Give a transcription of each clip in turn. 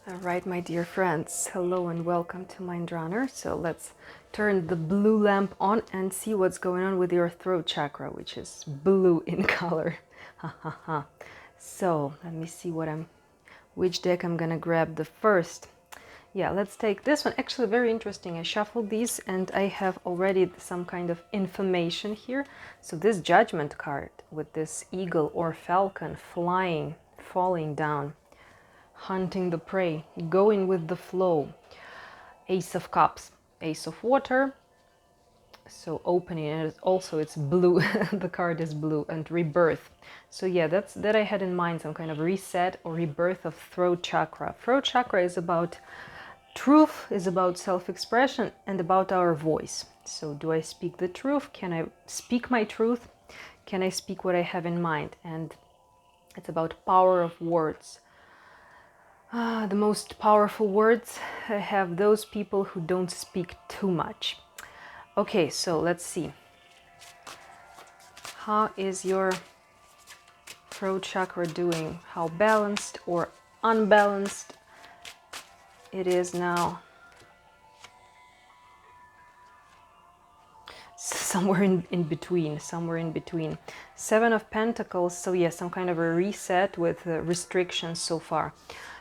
All right, my dear friends, hello and welcome to Mind Runner. So let's turn the blue lamp on and see what's going on with your throat chakra, which is blue in color. Ha ha ha. So let me see which deck I'm gonna grab the first. Yeah, let's take this one. Actually, very interesting. I shuffled these and I have already some kind of information here. So this Judgment card with this eagle or falcon flying, falling down, hunting the prey, going with the flow. Ace of Cups, Ace of Water. So opening it, also it's blue. The card is blue, and rebirth. So yeah, that I had in mind, some kind of reset or rebirth of throat chakra. Throat chakra is about truth, is about self-expression, and about our voice. So do I speak the truth? Can I speak my truth? Can I speak what I have in mind? And it's about power of words. The most powerful words have those people who don't speak too much. Okay, so let's see. How is your throat chakra doing? How balanced or unbalanced it is now? Somewhere in between, somewhere in between. Seven of Pentacles, so yes, some kind of a reset with restrictions so far.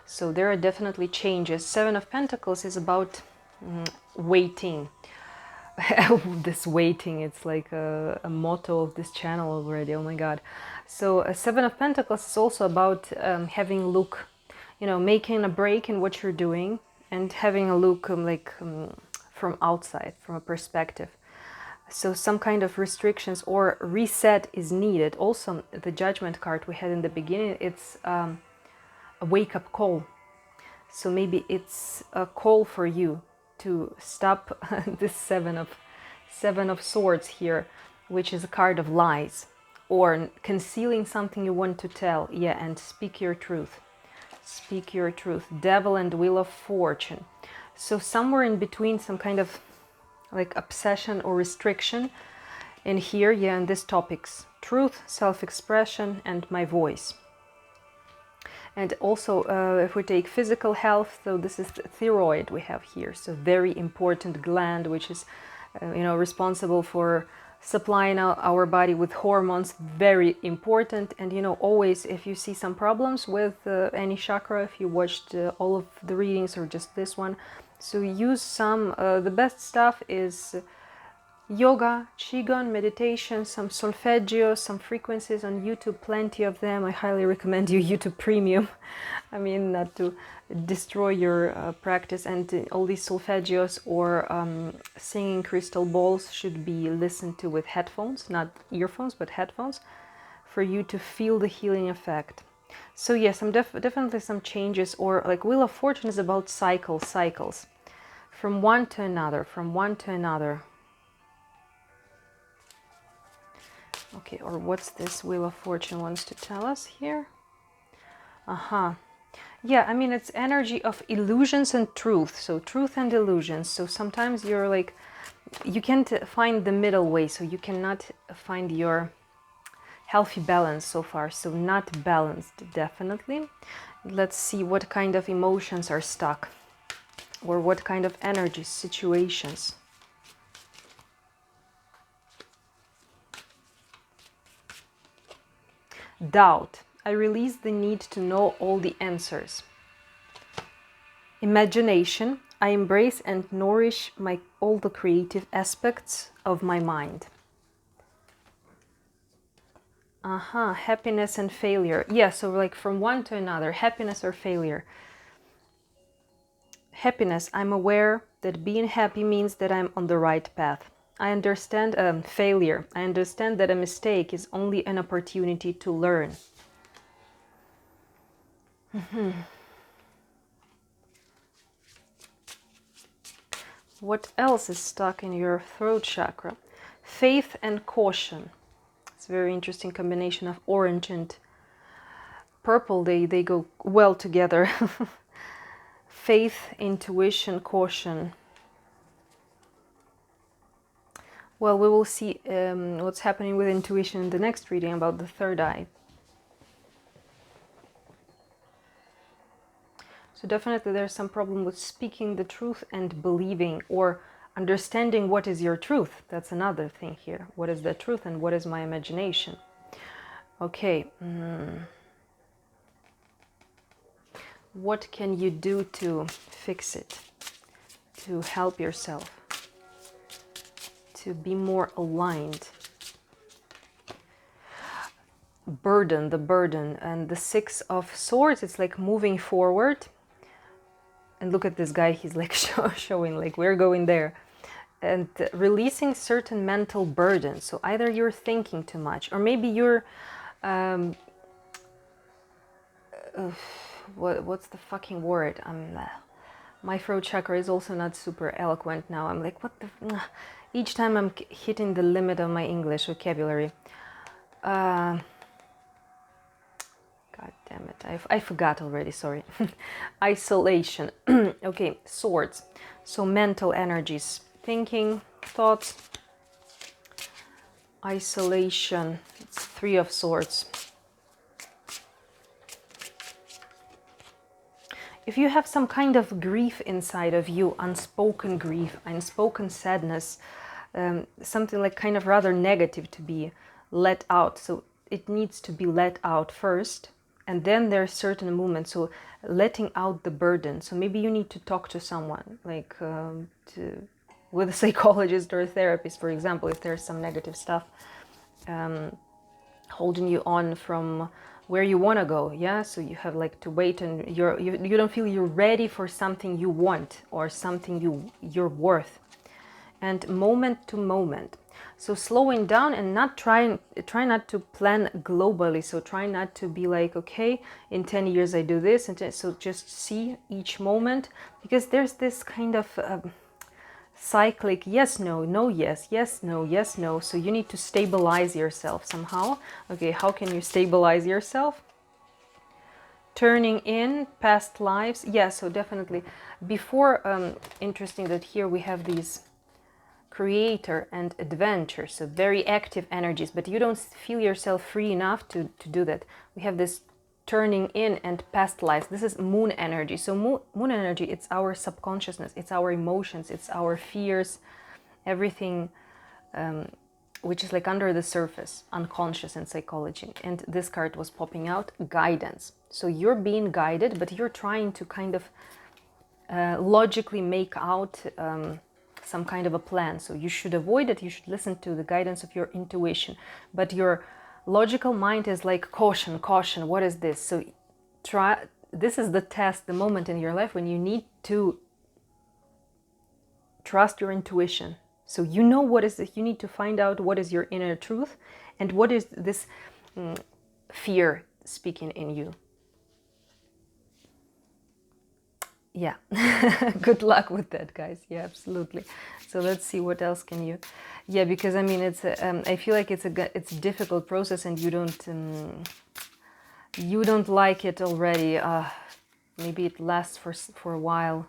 So there are definitely changes. Seven of Pentacles is about waiting. This waiting, it's like a motto of this channel already. Oh my god. So Seven of Pentacles is also about having a look, making a break in what you're doing and having a look from outside, from a perspective. So some kind of restrictions or reset is needed. Also, the Judgment card we had in the beginning, it's a wake-up call. So maybe it's a call for you to stop this seven of swords here, which is a card of lies or concealing something you want to tell. Yeah, and speak your truth. Speak your truth. Devil and Wheel of Fortune. So somewhere in between, some kind of like obsession or restriction in here. Yeah, in these topics: truth, self-expression, and my voice. And also, if we take physical health, so this is the thyroid we have here. So very important gland, which is, responsible for supplying our body with hormones. Very important. And, always if you see some problems with any chakra, if you watched all of the readings or just this one, so use some, the best stuff is yoga, qigong, meditation, some solfeggio, some frequencies on YouTube, plenty of them. I highly recommend you YouTube Premium. I mean, not to destroy your practice. And all these solfeggios or singing crystal balls should be listened to with headphones, not earphones, but headphones, for you to feel the healing effect. So yes, definitely some changes. Or like Wheel of Fortune is about cycles, from one to another, from one to another. Okay, or what's this Wheel of Fortune wants to tell us here? Yeah, I mean, it's energy of illusions and truth. So truth and illusions. So sometimes you're like, you can't find the middle way. So you cannot find your healthy balance so far. So not balanced, definitely. Let's see what kind of emotions are stuck, or what kind of energies, situations. Doubt. I release the need to know all the answers. Imagination. I embrace and nourish all the creative aspects of my mind. Happiness and failure. Yeah, so like from one to another, happiness or failure. Happiness. I'm aware that being happy means that I'm on the right path. I understand failure. I understand that a mistake is only an opportunity to learn. What else is stuck in your throat chakra? Faith and caution. It's a very interesting combination of orange and purple. They go well together. Faith, intuition, caution. Well, we will see what's happening with intuition in the next reading about the third eye. So definitely there's some problem with speaking the truth and believing or understanding what is your truth. That's another thing here. What is the truth and what is my imagination? Okay. What can you do to fix it? To help yourself? To be more aligned? Burden, the burden. And the Six of Swords, it's like moving forward. And look at this guy, he's like showing like we're going there. And releasing certain mental burdens. So either you're thinking too much, or maybe you're what's the fucking word? My throat chakra is also not super eloquent now. I'm like, what the? Each time I'm hitting the limit of my English vocabulary. God damn it, I forgot already, sorry. Isolation. Okay, swords. So mental energies. Thinking, thoughts. Isolation. It's Three of Swords. If you have some kind of grief inside of you, unspoken grief, unspoken sadness, something like kind of rather negative to be let out. So it needs to be let out first. And then there are certain movements. So letting out the burden. So maybe you need to talk to someone, like with a psychologist or a therapist, for example, if there's some negative stuff holding you on from where you want to go. Yeah, so you have like to wait, and you don't feel you're ready for something you want or something you're worth. And moment to moment. So slowing down and not try not to plan globally. So try not to be like, okay, in 10 years I do this, and so just see each moment, because there's this kind of cyclic yes, no, no, yes, yes, no, yes, no. So you need to stabilize yourself somehow. Okay, how can you stabilize yourself? Turning in past lives. Yeah, so definitely before, interesting that here we have these creator and adventure, so very active energies, but you don't feel yourself free enough to do that. We have this turning in and past lives. This is moon energy. So moon energy, it's our subconsciousness, it's our emotions, it's our fears, everything which is like under the surface, unconscious in psychology. And this card was popping out, guidance. So you're being guided, but you're trying to kind of logically make out some kind of a plan. So you should avoid it. You should listen to the guidance of your intuition. But your logical mind is like, caution, caution, what is this? So this is the test, the moment in your life when you need to trust your intuition. So you know what is it. You need to find out what is your inner truth and what is this fear speaking in you. Yeah, good luck with that, guys. Yeah, absolutely. So let's see what else can you. Yeah, because I mean, it's I feel like it's a difficult process, and you don't like it already. Maybe it lasts for a while.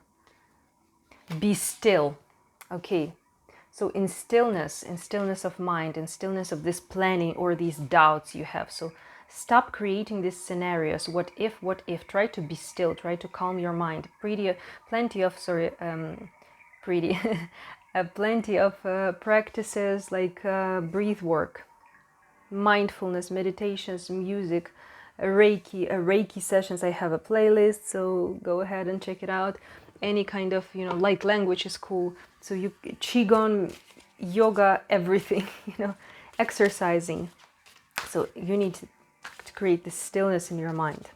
Be still. Okay. So in stillness of mind, in stillness of this planning or these doubts you have. So stop creating these scenarios. What if? Try to be still. Try to calm your mind. Plenty of practices like breath work, mindfulness, meditations, music, Reiki sessions. I have a playlist, so go ahead and check it out. Any kind of, light language is cool. So you qigong, yoga, everything, exercising. So you need to create this stillness in your mind.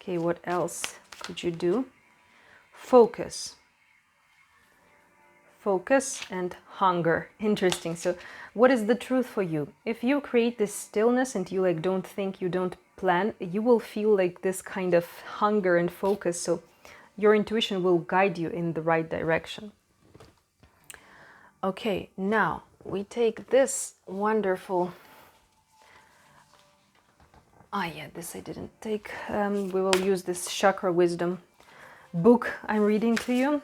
Okay, what else could you do? Focus and hunger. Interesting. So what is the truth for you? If you create this stillness and you don't think, you don't plan, you will feel like this kind of hunger and focus. So your intuition will guide you in the right direction. Okay, now we take this wonderful... this I didn't take. We will use this Chakra Wisdom book I'm reading to you.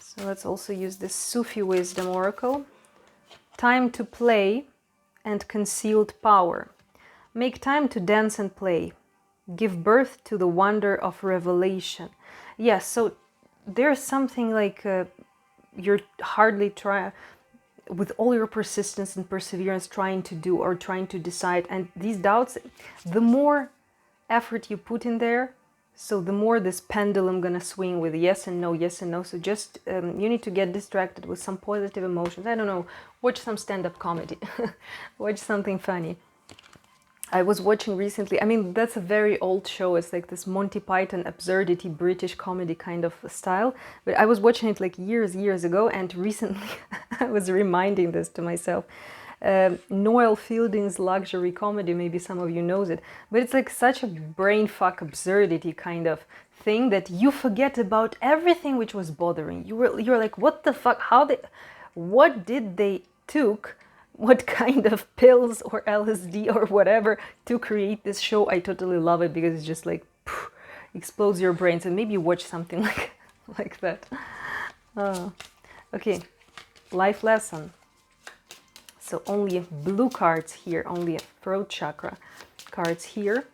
So let's also use this Sufi Wisdom Oracle. Time to play and concealed power. Make time to dance and play. Give birth to the wonder of revelation. Yes, so there's something like you're hardly trying, with all your persistence and perseverance, trying to do or trying to decide. And these doubts, the more effort you put in there, so the more this pendulum gonna swing with yes and no, yes and no. So just you need to get distracted with some positive emotions. I don't know, watch some stand-up comedy, watch something funny. I was watching recently, I mean, that's a very old show. It's like this Monty Python absurdity, British comedy kind of style. But I was watching it like years ago, and recently I was reminding this to myself. Noel Fielding's luxury comedy, maybe some of you knows it, but it's like such a brain fuck absurdity kind of thing that you forget about everything which was bothering you. You're like, what the fuck? What did they took? What kind of pills or LSD or whatever to create this show? I totally love it because it's just like explodes your brains. And maybe watch something like that. Okay, life lesson. So only blue cards here, only throat chakra cards here,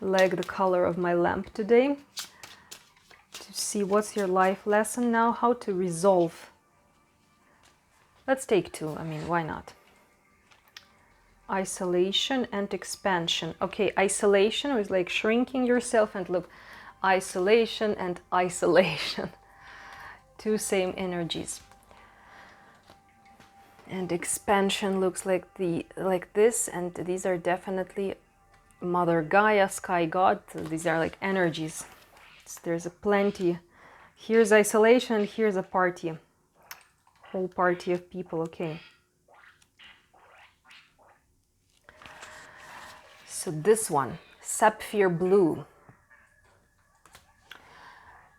like the color of my lamp today. To see what's your life lesson now, how to resolve. Let's take two, I mean, why not? Isolation and expansion. Okay, isolation is like shrinking yourself, and look, isolation and isolation. Two same energies. And expansion looks like this, and these are definitely Mother Gaia, Sky God. These are like energies. There's a plenty. Here's isolation, here's a party. Whole party of people, okay. So this one, sapphire blue.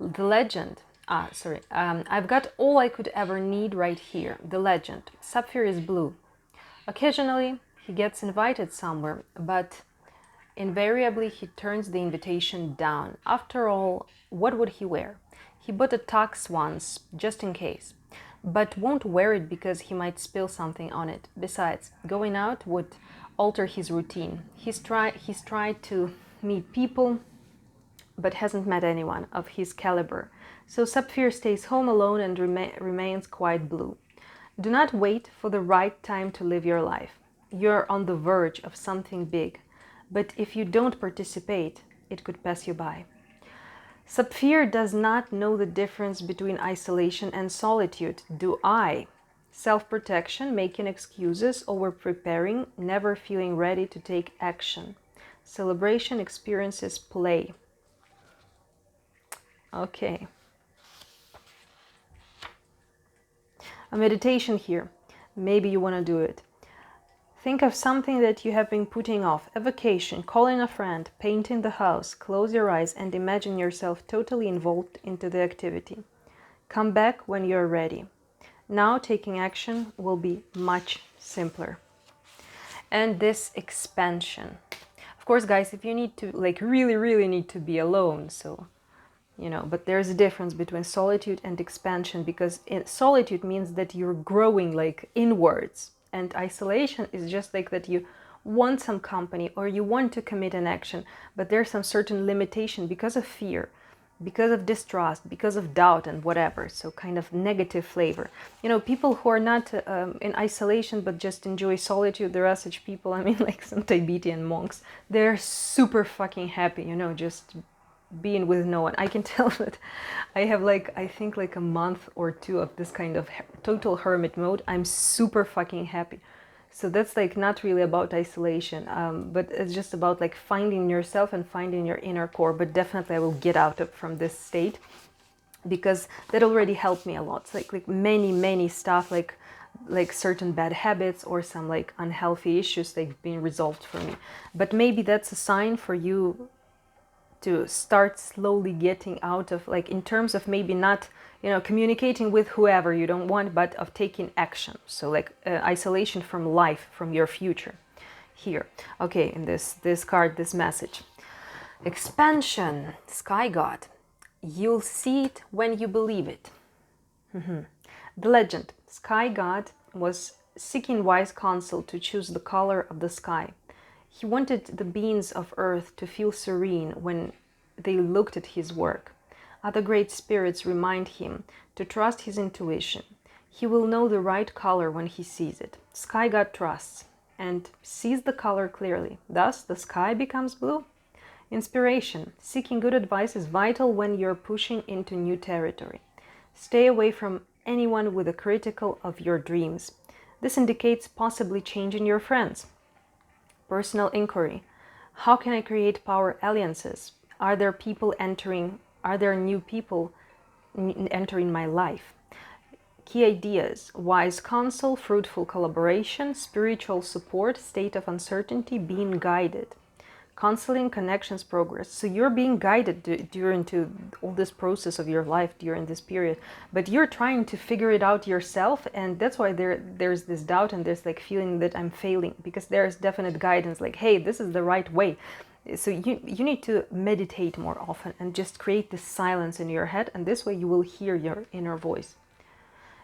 The legend. I've got all I could ever need right here. The legend. Sapphire is blue. Occasionally, he gets invited somewhere, but invariably he turns the invitation down. After all, what would he wear? He bought a tux once, just in case, but won't wear it because he might spill something on it. Besides, going out would alter his routine. He's tried to meet people, but hasn't met anyone of his caliber. So Sapphire stays home alone and remains quite blue. Do not wait for the right time to live your life. You're on the verge of something big, but if you don't participate, it could pass you by. Sapphire does not know the difference between isolation and solitude. Do I? Self-protection, making excuses, over-preparing, never feeling ready to take action. Celebration experiences play. Okay. A meditation here. Maybe you want to do it. Think of something that you have been putting off. A vacation, calling a friend, painting the house. Close your eyes and imagine yourself totally involved into the activity. Come back when you're ready. Now taking action will be much simpler. And this expansion. Of course, guys, if you need to, like, really need to be alone, so, you know, but there's a difference between solitude and expansion, because solitude means that you're growing, like, inwards. And isolation is just like that you want some company or you want to commit an action, but there's some certain limitation because of fear, because of distrust, because of doubt and whatever. So kind of negative flavor. You know, people who are not in isolation but just enjoy solitude, there are such people, I mean, like some Tibetan monks, they're super fucking happy, you know, just being with no one. I can tell that I have like, I think like a month or two of this kind of total hermit mode. I'm super fucking happy. So that's like not really about isolation, but it's just about like finding yourself and finding your inner core. But definitely I will get out from this state, because that already helped me a lot. It's like many stuff, like certain bad habits or some like unhealthy issues, they've been resolved for me. But maybe that's a sign for you to start slowly getting out of, like, in terms of maybe not, you know, communicating with whoever you don't want, but of taking action. So like isolation from life, from your future here. Okay, in this card, this message. Expansion, Sky God. You'll see it when you believe it. The legend. Sky God was seeking wise counsel to choose the color of the sky. He wanted the beings of earth to feel serene when they looked at his work. Other great spirits remind him to trust his intuition. He will know the right color when he sees it. Sky God trusts and sees the color clearly. Thus, the sky becomes blue. Inspiration. Seeking good advice is vital when you're pushing into new territory. Stay away from anyone with a critical of your dreams. This indicates possibly changing your friends. Personal inquiry. How can I create power alliances? Are there new people entering my life? Key ideas: wise counsel, fruitful collaboration, spiritual support, state of uncertainty, being guided. Counseling, connections, progress. So you're being guided during all this process of your life during this period, but you're trying to figure it out yourself, and that's why there's this doubt and there's like feeling that I'm failing, because there's definite guidance like, hey, this is the right way. So you need to meditate more often and just create this silence in your head, and this way you will hear your inner voice.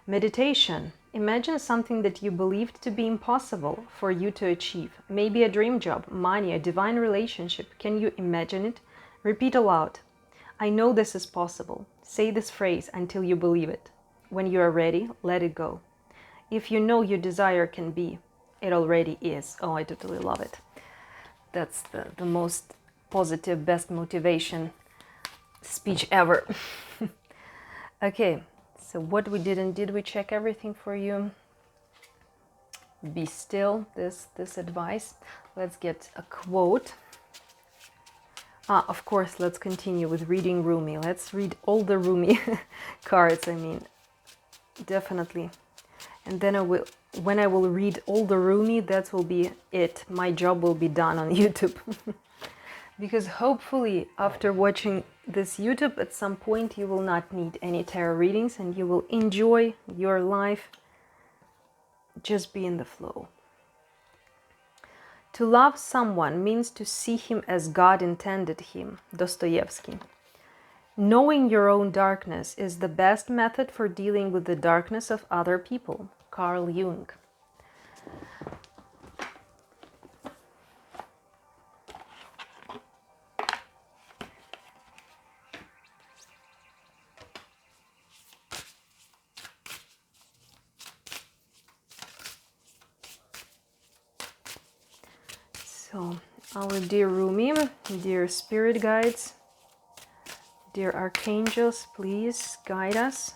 Meditation. Imagine something that you believed to be impossible for you to achieve. Maybe a dream job, money, a divine relationship. Can you imagine it? Repeat aloud. I know this is possible. Say this phrase until you believe it. When you are ready, let it go. If you know your desire can be, it already is. Oh, I totally love it. That's the most positive, best motivation speech ever. Okay. So what we did we check everything for you? Be still, this advice. Let's get a quote. Of course, let's continue with reading Rumi. Let's read all the Rumi cards, I mean, definitely. And then when I will read all the Rumi, that will be it. My job will be done on YouTube. Because hopefully after watching this YouTube, at some point you will not need any tarot readings and you will enjoy your life. Just be in the flow. To love someone means to see him as God intended him. Dostoevsky. Knowing your own darkness is the best method for dealing with the darkness of other people. Carl Jung. So, our dear Rumi, dear spirit guides, dear archangels, please guide us.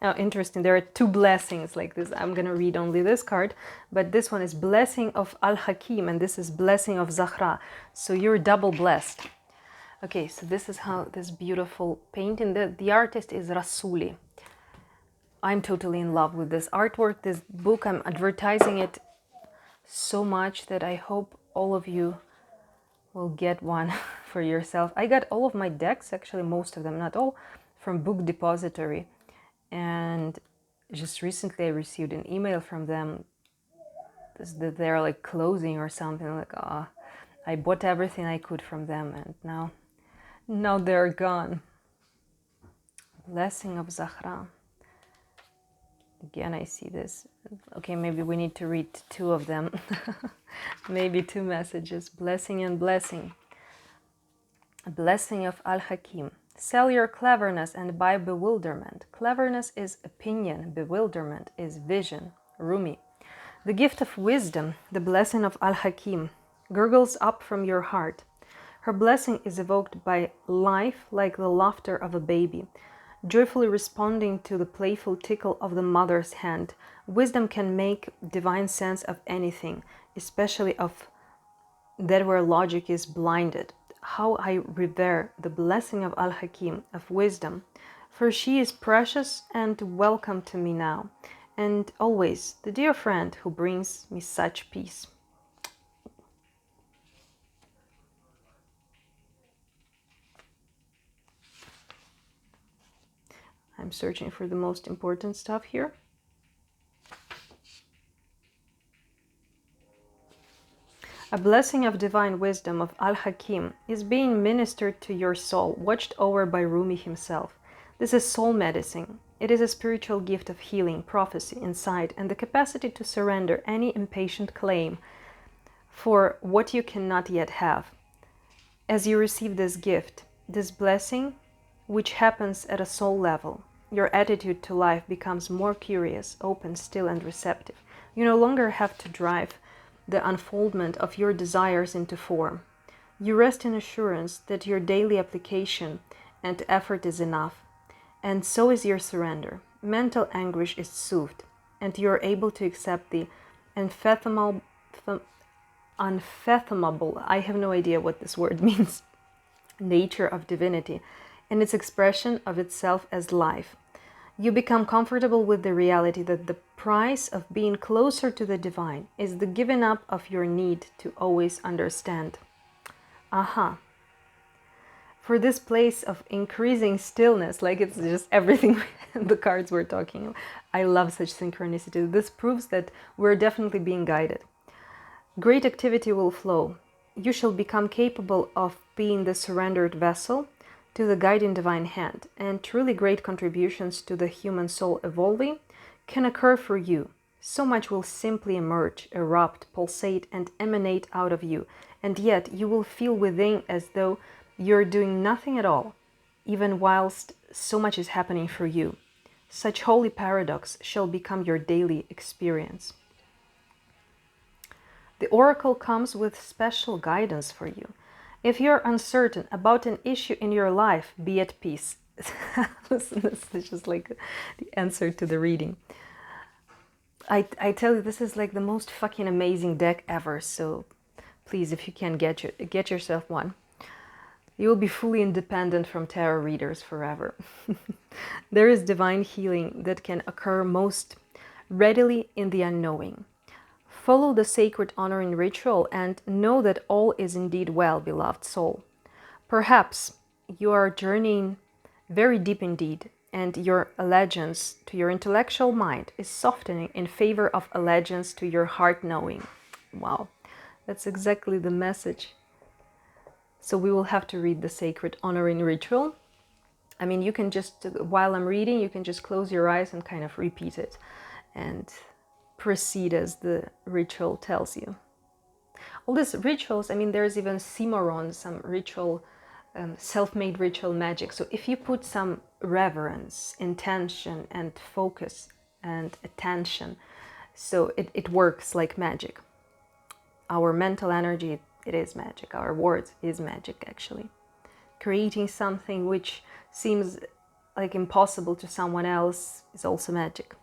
Oh, interesting. There are two blessings like this. I'm going to read only this card, but this one is Blessing of Al-Hakim, and this is Blessing of Zahra. So you're double blessed. Okay, so this is how this beautiful painting, the artist is Rasuli. I'm totally in love with this artwork, this book. I'm advertising it so much that I hope all of you will get one for yourself. I got all of my decks, actually most of them, not all, from Book Depository. And just recently I received an email from them that they're like closing or something, like, I bought everything I could from them and now they're gone. Blessing of Zahra. Again, I see this. Okay, maybe we need to read two of them. Maybe two messages. Blessing and blessing. Blessing of Al-Hakim. Sell your cleverness and buy bewilderment. Cleverness is opinion. Bewilderment is vision. Rumi. The gift of wisdom, the blessing of Al-Hakim, gurgles up from your heart. Her blessing is evoked by life like the laughter of a baby. Joyfully responding to the playful tickle of the mother's hand, wisdom can make divine sense of anything, especially of that where logic is blinded. How I revere the blessing of Al-Hakim, of wisdom, for she is precious and welcome to me now, and always the dear friend who brings me such peace. I'm searching for the most important stuff here. A blessing of divine wisdom of Al-Hakim is being ministered to your soul, watched over by Rumi himself. This is soul medicine. It is a spiritual gift of healing, prophecy, insight, and the capacity to surrender any impatient claim for what you cannot yet have. As you receive this gift, this blessing, which happens at a soul level, your attitude to life becomes more curious, open, still, and receptive. You no longer have to drive the unfoldment of your desires into form. You rest in assurance that your daily application and effort is enough, and so is your surrender. Mental anguish is soothed, and you are able to accept the unfathomable, I have no idea what this word means, nature of divinity, and its expression of itself as life. You become comfortable with the reality that the price of being closer to the divine is the giving up of your need to always understand. Aha. For this place of increasing stillness, like it's just everything the cards were talking about. I love such synchronicity. This proves that we're definitely being guided. Great activity will flow. You shall become capable of being the surrendered vessel to the guiding divine hand, and truly great contributions to the human soul evolving can occur for you. So much will simply emerge, erupt, pulsate, and emanate out of you, and yet you will feel within as though you're doing nothing at all, even whilst so much is happening for you. Such holy paradox shall become your daily experience. The oracle comes with special guidance for you. If you're uncertain about an issue in your life, be at peace. Listen, this is just like the answer to the reading. I tell you, this is like the most fucking amazing deck ever. So please, if you can, get yourself one. You will be fully independent from tarot readers forever. There is divine healing that can occur most readily in the unknowing. Follow the sacred honoring ritual and know that all is indeed well, beloved soul. Perhaps you are journeying very deep indeed, and your allegiance to your intellectual mind is softening in favor of allegiance to your heart knowing. Wow, that's exactly the message. So we will have to read the sacred honoring ritual. I mean, you can just, while I'm reading, you can just close your eyes and kind of repeat it and proceed as the ritual tells you. All these rituals, I mean, there's even Cimarron, some ritual, self-made ritual magic. So if you put some reverence, intention, and focus and attention, so it works like magic. Our mental energy, it is magic. Our words is magic, actually. Creating something which seems like impossible to someone else is also magic.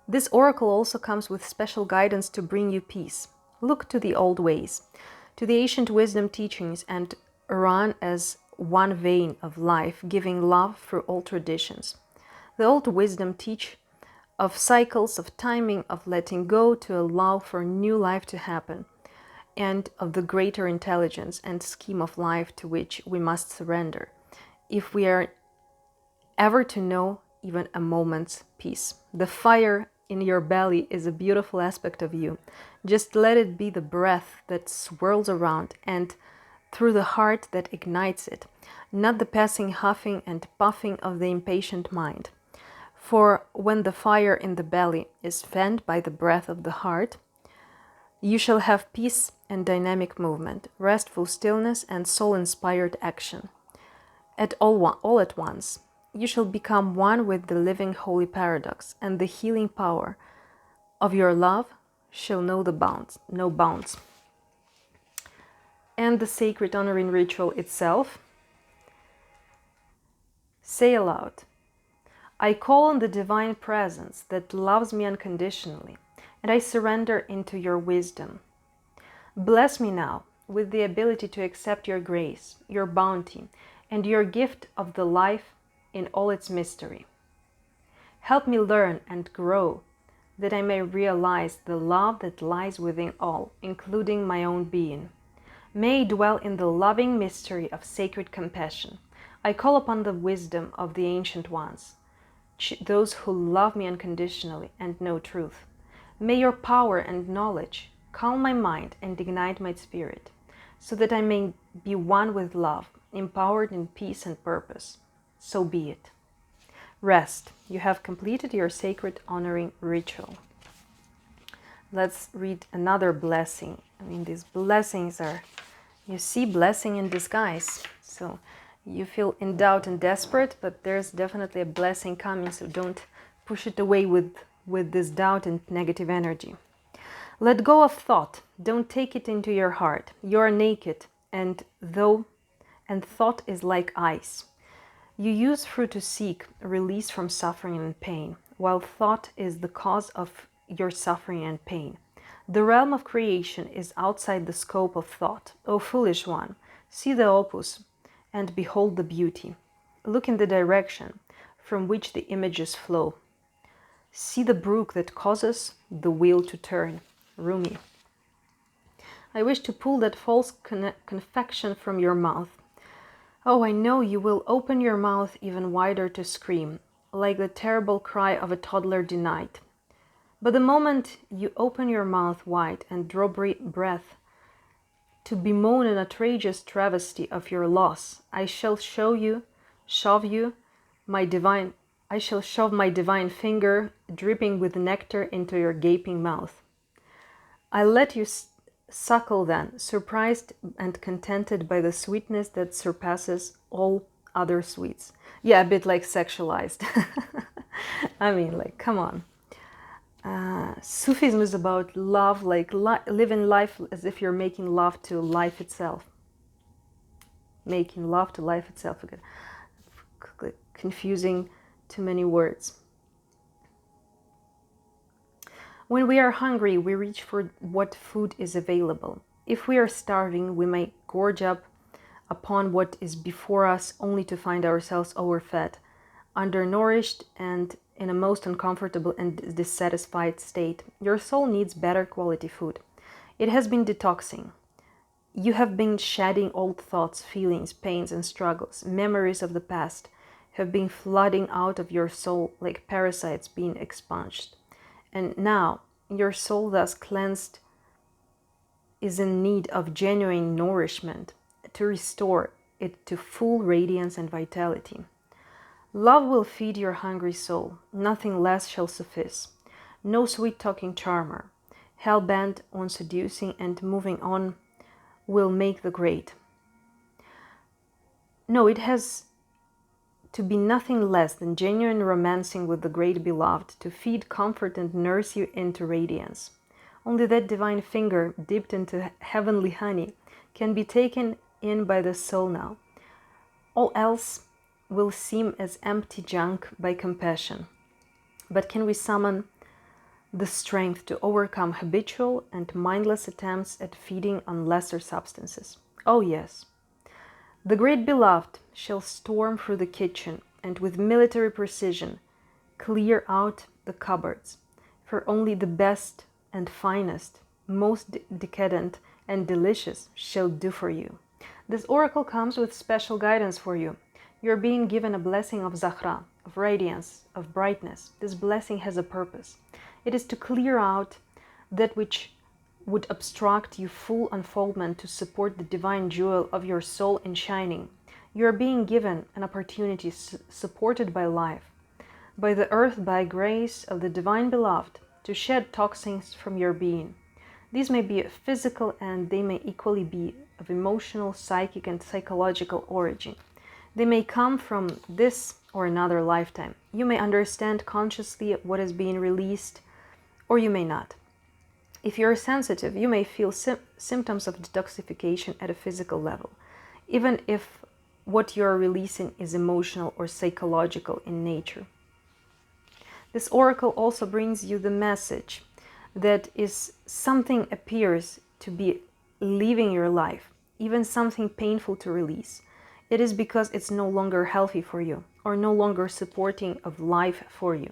This oracle also comes with special guidance to bring you peace. Look to the old ways, to the ancient wisdom teachings, and run as one vein of life, giving love through all traditions. The old wisdom teach of cycles, of timing, of letting go to allow for new life to happen, and of the greater intelligence and scheme of life to which we must surrender, if we are ever to know even a moment's peace. The fire in your belly is a beautiful aspect of you. Just let it be the breath that swirls around and through the heart that ignites it, not the passing huffing and puffing of the impatient mind. For when the fire in the belly is fanned by the breath of the heart, you shall have peace and dynamic movement, restful stillness and soul-inspired action. All at once, you shall become one with the living holy paradox, and the healing power of your love shall know no bounds. And the sacred honoring ritual itself. Say aloud, I call on the divine presence that loves me unconditionally, and I surrender into your wisdom. Bless me now with the ability to accept your grace, your bounty, and your gift of the life in all its mystery. Help me learn and grow, that I may realize the love that lies within all, including my own being. May I dwell in the loving mystery of sacred compassion. I call upon the wisdom of the ancient ones, those who love me unconditionally and know truth. May your power and knowledge calm my mind and ignite my spirit, so that I may be one with love, empowered in peace and purpose. So be it. Rest. You have completed your sacred honoring ritual. Let's read another blessing. I mean, these blessings are, you see, blessing in disguise. So you feel in doubt and desperate, but there's definitely a blessing coming, so don't push it away with this doubt and negative energy. Let go of thought. Don't take it into your heart. You are naked, and thought is like ice. You use fruit to seek release from suffering and pain, while thought is the cause of your suffering and pain. The realm of creation is outside the scope of thought. O foolish one, see the opus and behold the beauty. Look in the direction from which the images flow. See the brook that causes the wheel to turn. Rumi. I wish to pull that false confection from your mouth. Oh, I know you will open your mouth even wider to scream, like the terrible cry of a toddler denied. But the moment you open your mouth wide and draw breath to bemoan an outrageous travesty of your loss, I shall shove my divine finger dripping with nectar into your gaping mouth. I let you suckle then, surprised and contented by the sweetness that surpasses all other sweets. Yeah, a bit like sexualized. I mean, like, come on. Sufism is about love, like living life as if you're making love to life itself. Making love to life itself. Again. Confusing too many words. When we are hungry, we reach for what food is available. If we are starving, we may gorge up upon what is before us only to find ourselves overfed, undernourished, and in a most uncomfortable and dissatisfied state. Your soul needs better quality food. It has been detoxing. You have been shedding old thoughts, feelings, pains, and struggles. Memories of the past have been flooding out of your soul like parasites being expunged. And now, your soul, thus cleansed, is in need of genuine nourishment to restore it to full radiance and vitality. Love will feed your hungry soul. Nothing less shall suffice. No sweet-talking charmer, hell-bent on seducing and moving on, will make the grade. No, it has to be nothing less than genuine romancing with the great beloved, to feed, comfort, and nurse you into radiance. Only that divine finger, dipped into heavenly honey, can be taken in by the soul now. All else will seem as empty junk by compassion. But can we summon the strength to overcome habitual and mindless attempts at feeding on lesser substances? Oh yes. The great beloved shall storm through the kitchen and with military precision clear out the cupboards, for only the best and finest, most decadent and delicious shall do for you. This oracle comes with special guidance for you. You're being given a blessing of Zahra, of radiance, of brightness. This blessing has a purpose. It is to clear out that which would obstruct your full unfoldment, to support the divine jewel of your soul in shining. You are being given an opportunity supported by life, by the earth, by grace of the divine beloved, to shed toxins from your being. These may be physical and they may equally be of emotional, psychic, and psychological origin. They may come from this or another lifetime. You may understand consciously what is being released, or you may not. If you're sensitive, you may feel symptoms of detoxification at a physical level, even if what you're releasing is emotional or psychological in nature. This oracle also brings you the message that is something appears to be leaving your life, even something painful to release. It is because it's no longer healthy for you or no longer supporting of life for you.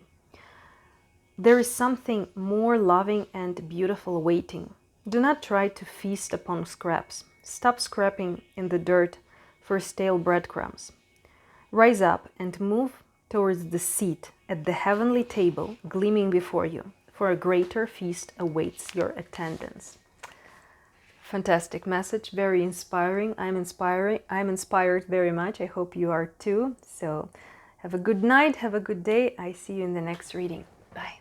There is something more loving and beautiful waiting. Do not try to feast upon scraps. Stop scrapping in the dirt for stale breadcrumbs. Rise up and move towards the seat at the heavenly table gleaming before you, for a greater feast awaits your attendance. Fantastic message, very inspiring. I'm inspired very much. I hope you are too. So Have a good night, have a good day. I see you in the next reading. Bye.